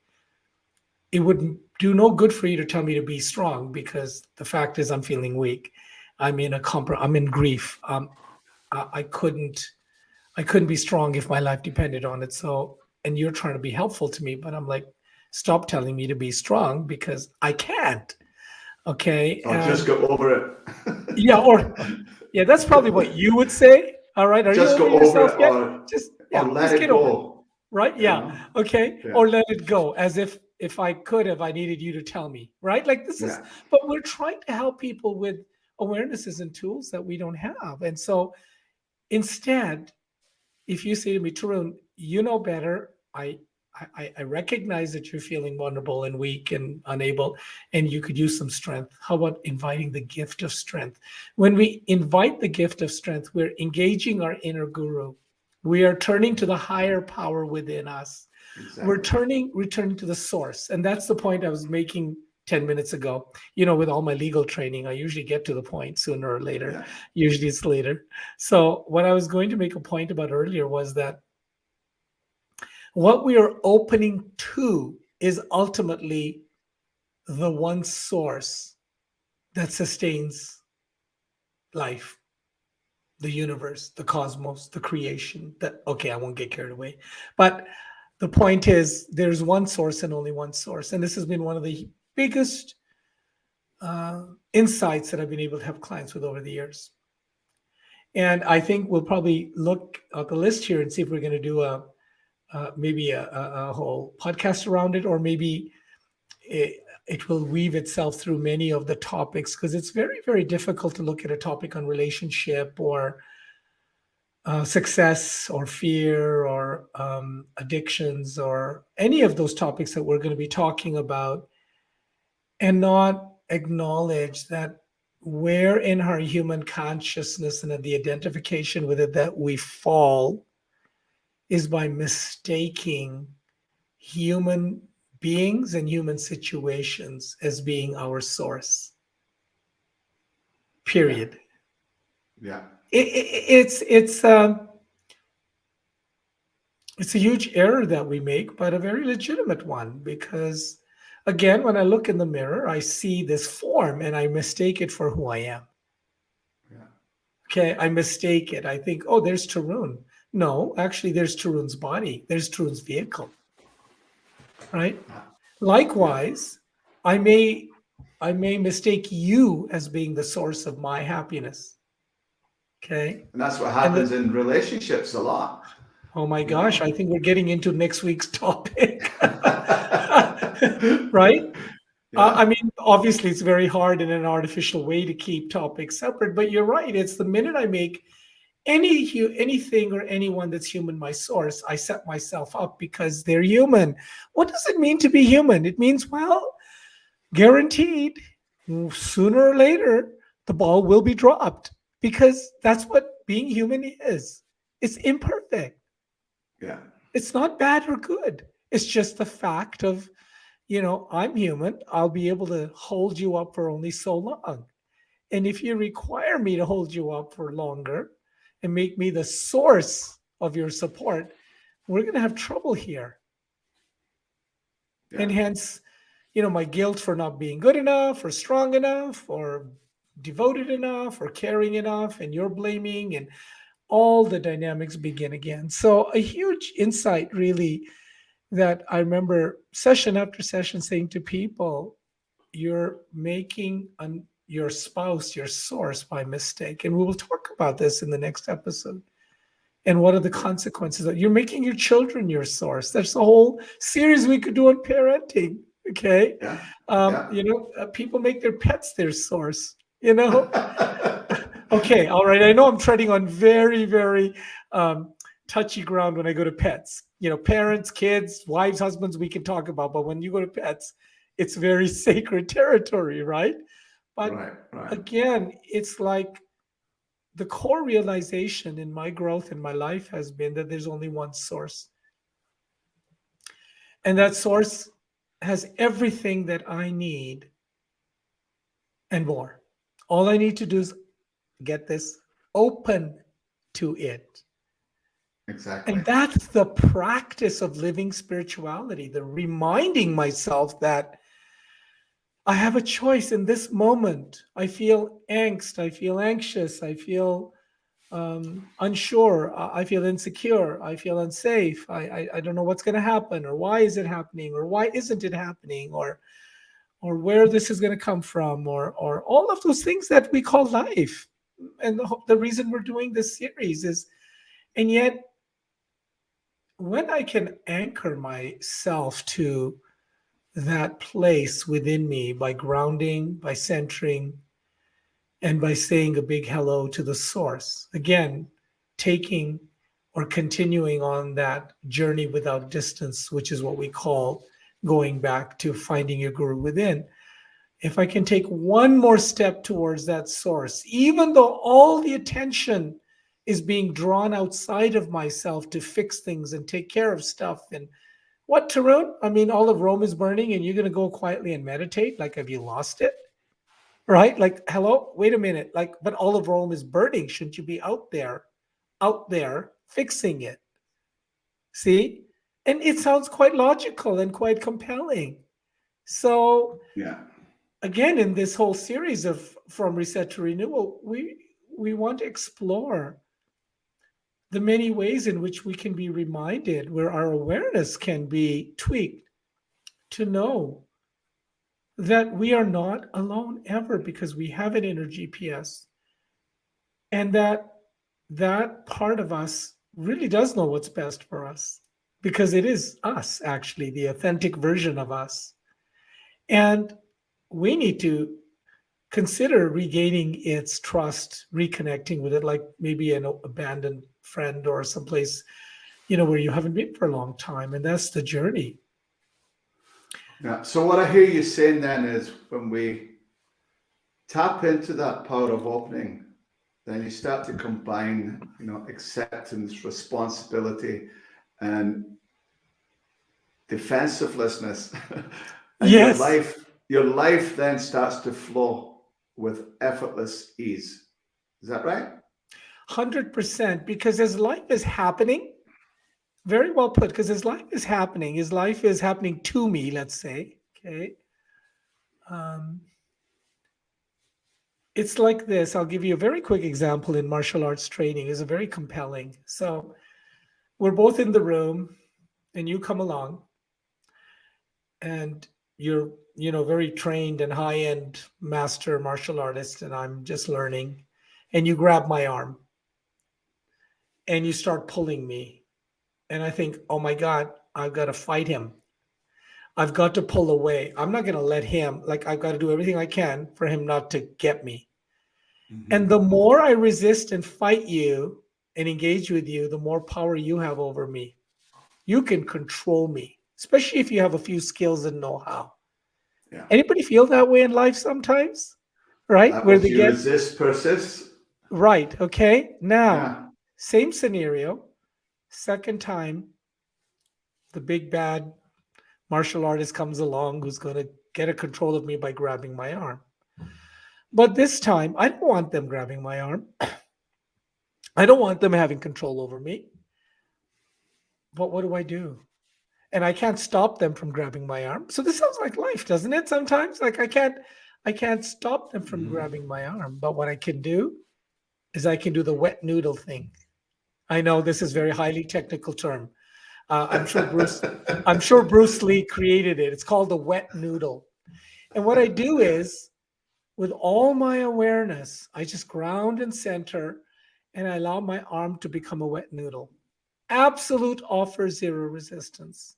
it would do no good for you to tell me to be strong, because the fact is I'm feeling weak. I'm in grief. I couldn't be strong if my life depended on it. So, and you're trying to be helpful to me, but I'm like, stop telling me to be strong because I can't. Okay. Or just go over it. That's probably what you would say. All right. Are just you over yourself yet? Or let it go. Right. Yeah. Okay. Yeah. Or let it go, as if I could have, I needed you to tell me. Right. Like this is, but we're trying to help people with awarenesses and tools that we don't have. And so instead, if you say to me, Taron, you know better. I recognize that you're feeling vulnerable and weak and unable, and you could use some strength. How about inviting the gift of strength? When we invite the gift of strength, we're engaging our inner guru. We are turning to the higher power within us. We're Exactly. returning to the source. And that's the point I was making 10 minutes ago. With all my legal training, I usually get to the point sooner or later. Yeah. Usually it's later. So, what I was going to make a point about earlier was that what we are opening to is ultimately the one source that sustains life, the universe, the cosmos, the creation. That okay, I won't get carried away. But the point is there's one source and only one source. And this has been one of the biggest insights that I've been able to help clients with over the years. And I think we'll probably look at the list here and see if we're going to do maybe a whole podcast around it, or maybe it will weave itself through many of the topics, because it's very, very difficult to look at a topic on relationship or success or fear or addictions or any of those topics that we're going to be talking about and not acknowledge that where in our human consciousness and in the identification with it that we fall is by mistaking human beings and human situations as being our source. Period. Yeah. It's a huge error that we make, but a very legitimate one, because again, when I look in the mirror, I see this form and I mistake it for who I am. Yeah. Okay, I mistake it. I think, oh, there's Taron. No, actually, there's Taron's body. There's Taron's vehicle. Right? Yeah. Likewise, I may mistake you as being the source of my happiness. Okay. And that's what happens in relationships a lot. Oh my gosh, I think we're getting into next week's topic. Right? Yeah. I mean, obviously, it's very hard in an artificial way to keep topics separate, but you're right. It's the minute I make anything or anyone that's human my source, I set myself up because they're human. What does it mean to be human? It means, well, guaranteed, sooner or later, the ball will be dropped, because that's what being human is. It's imperfect. Yeah. It's not bad or good. It's just the fact of, I'm human. I'll be able to hold you up for only so long. And if you require me to hold you up for longer and make me the source of your support, we're going to have trouble here. Yeah. And hence, my guilt for not being good enough or strong enough or devoted enough or caring enough, and you're blaming, and all the dynamics begin again. So a huge insight, really, that I remember session after session saying to people, you're making your spouse your source by mistake. And we will talk about this in the next episode. And what are the consequences of you're making your children your source? That's a whole series we could do on parenting. Okay. Yeah. People make their pets their source, Okay. All right. I know I'm treading on very, very touchy ground when I go to pets. Parents, kids, wives, husbands, we can talk about. But when you go to pets, it's very sacred territory, right? But Right. again, it's like the core realization in my growth in my life has been that there's only one source. And that source has everything that I need and more. All I need to do is get this, open to it. Exactly. And that's the practice of living spirituality, the reminding myself that I have a choice in this moment. I feel angst. I feel anxious. I feel unsure. I feel insecure. I feel unsafe. I don't know what's going to happen, or why is it happening, or why isn't it happening, or where this is going to come from, or all of those things that we call life. And the reason we're doing this series is, and yet, when I can anchor myself to that place within me by grounding, by centering, and by saying a big hello to the source. Again, taking or continuing on that journey without distance, which is what we call going back to finding your guru within. If I can take one more step towards that source, even though all the attention is being drawn outside of myself to fix things and take care of stuff. And what, Tarun? I mean, all of Rome is burning and you're going to go quietly and meditate? Like, have you lost it? Right? Like, hello, wait a minute. Like, but all of Rome is burning. Shouldn't you be out there fixing it? See? And it sounds quite logical and quite compelling. So, Yeah. again, in this whole series of From Reset to Renewal, we want to explore the many ways in which we can be reminded, where our awareness can be tweaked to know that we are not alone ever, because we have an inner GPS, and that part of us really does know what's best for us, because it is us, actually, the authentic version of us. And we need to consider regaining its trust, reconnecting with it, like maybe an abandoned friend or someplace, where you haven't been for a long time. And that's the journey. Yeah. So what I hear you saying then is, when we tap into that power of opening, then you start to combine, acceptance, responsibility, and defensiveness. And Yes. your life then starts to flow with effortless ease. Is that right? 100%. Because as life is happening, very well put, because as life is happening to me, let's say, okay. It's like this. I'll give you a very quick example in martial arts training. Is a very compelling. So we're both in the room and you come along and you're, very trained and high-end master martial artist, and I'm just learning, and you grab my arm and you start pulling me. And I think, oh my God, I've got to fight him. I've got to pull away. I'm not going to let him, I've got to do everything I can for him not to get me. Mm-hmm. And the more I resist and fight you and engage with you, the more power you have over me. You can control me, especially if you have a few skills and know-how. Yeah. Anybody feel that way in life sometimes? Right? Where they get resist, persist. Right. Okay. Now, Same scenario. Second time, the big bad martial artist comes along who's going to get a control of me by grabbing my arm. But this time, I don't want them grabbing my arm. I don't want them having control over me. But what do? And I can't stop them from grabbing my arm. So this sounds like life, doesn't it? Sometimes, I can't stop them from grabbing my arm. But what I can do is I can do the wet noodle thing. I know this is a very highly technical term. I'm sure Bruce Lee created it. It's called the wet noodle. And what I do is, with all my awareness, I just ground and center, and I allow my arm to become a wet noodle. Absolute offer, zero resistance.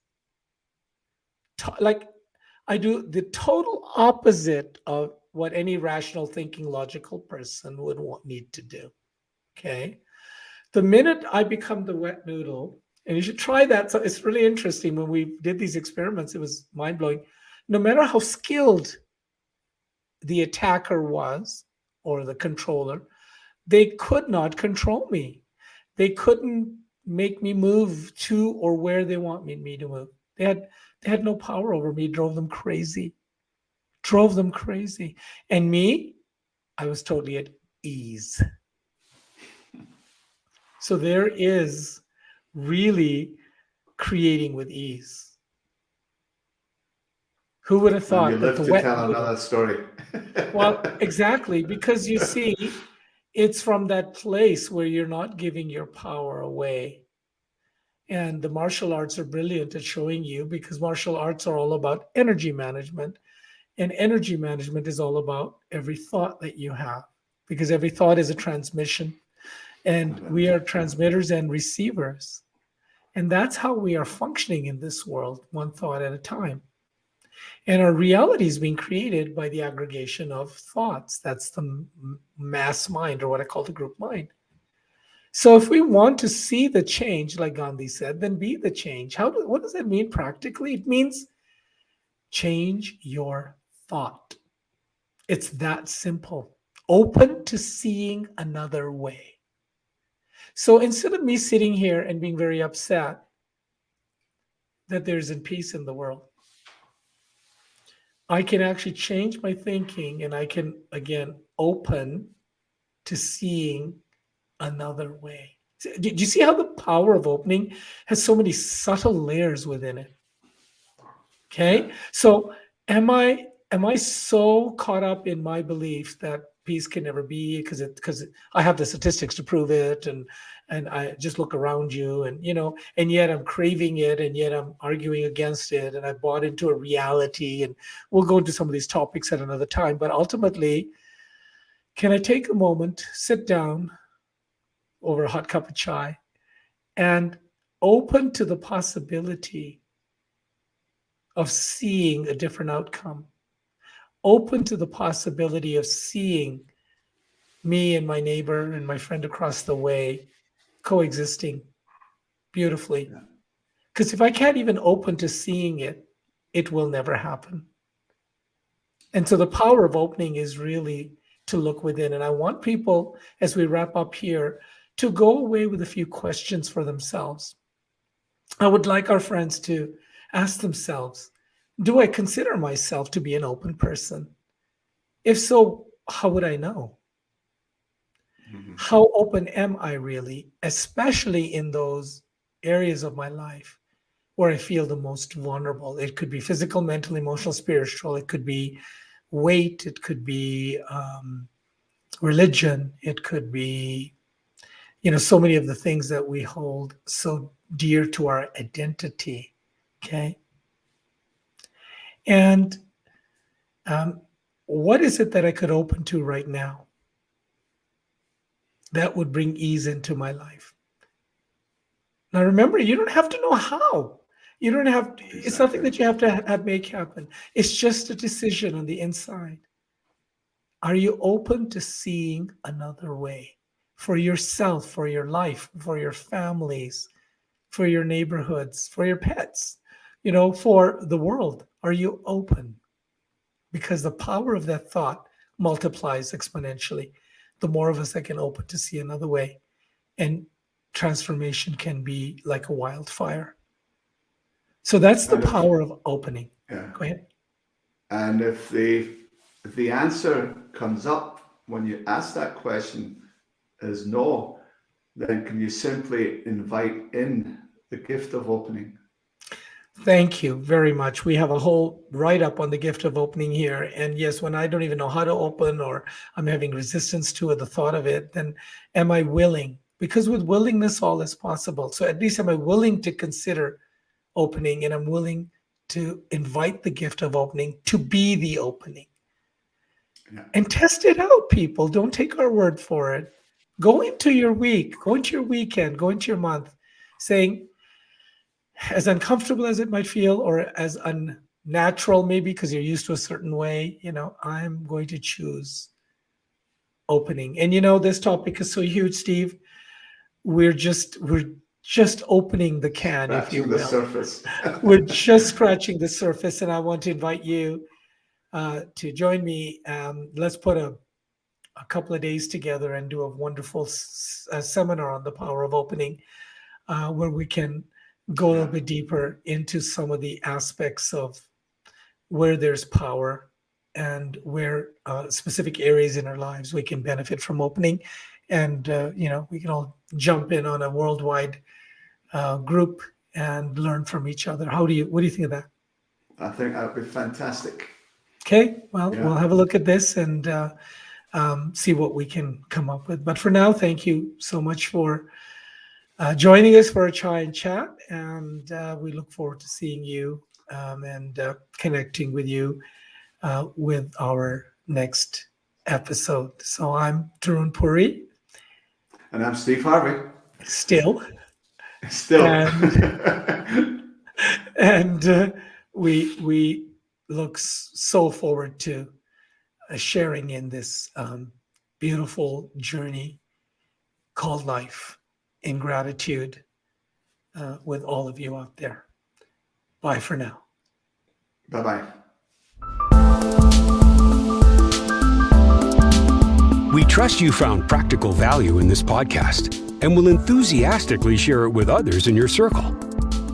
I do the total opposite of what any rational thinking, logical person would need to do. Okay. The minute I become the wet noodle, and you should try that. So it's really interesting. When we did these experiments, it was mind-blowing. No matter how skilled the attacker was, or the controller, they could not control me. They couldn't make me move to or where they want me to move. They had no power over me. Drove them crazy. And me, I was totally at ease. So there is really creating with ease. Who would have thought you live to tell another story? Well, exactly, because you see, it's from that place where you're not giving your power away. And the martial arts are brilliant at showing you, because martial arts are all about energy management. And energy management is all about every thought that you have, because every thought is a transmission. And we are transmitters and receivers. And that's how we are functioning in this world, one thought at a time. And our reality is being created by the aggregation of thoughts. That's the mass mind, or what I call the group mind. So if we want to see the change, like Gandhi said, then be the change. What does that mean practically? It means change your thought. It's that simple. Open to seeing another way. So instead of me sitting here and being very upset that there's peace in the world, I can actually change my thinking, and I can, again, open to seeing another way. Do you see how the power of opening has so many subtle layers within it? Okay. So am I so caught up in my belief that peace can never be because I have the statistics to prove it, and I just look around you, and and yet I'm craving it, and yet I'm arguing against it, and I bought into a reality, and we'll go into some of these topics at another time. But ultimately, can I take a moment, sit down over a hot cup of chai, and open to the possibility of seeing a different outcome, open to the possibility of seeing me and my neighbor and my friend across the way coexisting beautifully? Yeah. Because if I can't even open to seeing it, it will never happen. And so the power of opening is really to look within. And I want people, as we wrap up here, to go away with a few questions for themselves. I would like our friends to ask themselves, do I consider myself to be an open person? If so, how would I know? How open am I really, especially in those areas of my life where I feel the most vulnerable? It could be physical, mental, emotional, spiritual. It could be weight. It could be religion. It could be, so many of the things that we hold so dear to our identity. Okay. And what is it that I could open to right now that would bring ease into my life? Now, remember, you don't have to know how. You don't have, it's nothing that you have to make happen. It's just a decision on the inside. Are you open to seeing another way for yourself, for your life, for your families, for your neighborhoods, for your pets, for the world? Are you open? Because the power of that thought multiplies exponentially. The more of us that can open to see another way, and transformation can be like a wildfire. So that's the power of opening. Yeah. Go ahead. And if the answer comes up when you ask that question is no, then can you simply invite in the gift of opening? Thank you very much. We have a whole write-up on the gift of opening here. And yes, when I don't even know how to open, or I'm having resistance to it, the thought of it, then am I willing? Because with willingness, all is possible. So at least am I willing to consider opening, and I'm willing to invite the gift of opening to be the opening. Yeah. And test it out, people. Don't take our word for it. Go into your week, go into your weekend, go into your month saying, as uncomfortable as it might feel, or as unnatural maybe because you're used to a certain way, I'm going to choose opening. And this topic is so huge, Steve. We're just opening the can, if you will. The surface. We're just scratching the surface, and I want to invite you to join me. Let's put a couple of days together and do a wonderful seminar on the power of opening, where we can go a little bit deeper into some of the aspects of where there's power and where specific areas in our lives we can benefit from opening. And, we can all jump in on a worldwide group and learn from each other. What do you think of that? I think that would be fantastic. Okay, well, we'll have a look at this and see what we can come up with. But for now, thank you so much for joining us for a chai and chat, and we look forward to seeing you and connecting with you with our next episode. So I'm Taron Puri. And I'm Steve Harvey. Still. And we look so forward to sharing in this beautiful journey called life. in gratitude with all of you out there. Bye for now. Bye-bye. We trust you found practical value in this podcast and will enthusiastically share it with others in your circle.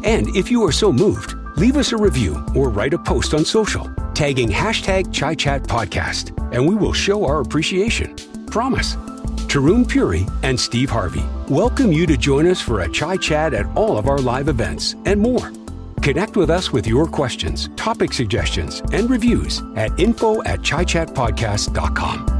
And if you are so moved, leave us a review or write a post on social, tagging #ChaiChatPodcast, and we will show our appreciation. Promise. Taron Puri and Steve Harvey welcome you to join us for a Chai Chat at all of our live events and more. Connect with us with your questions, topic suggestions, and reviews at info@ChaiChatPodcast.com.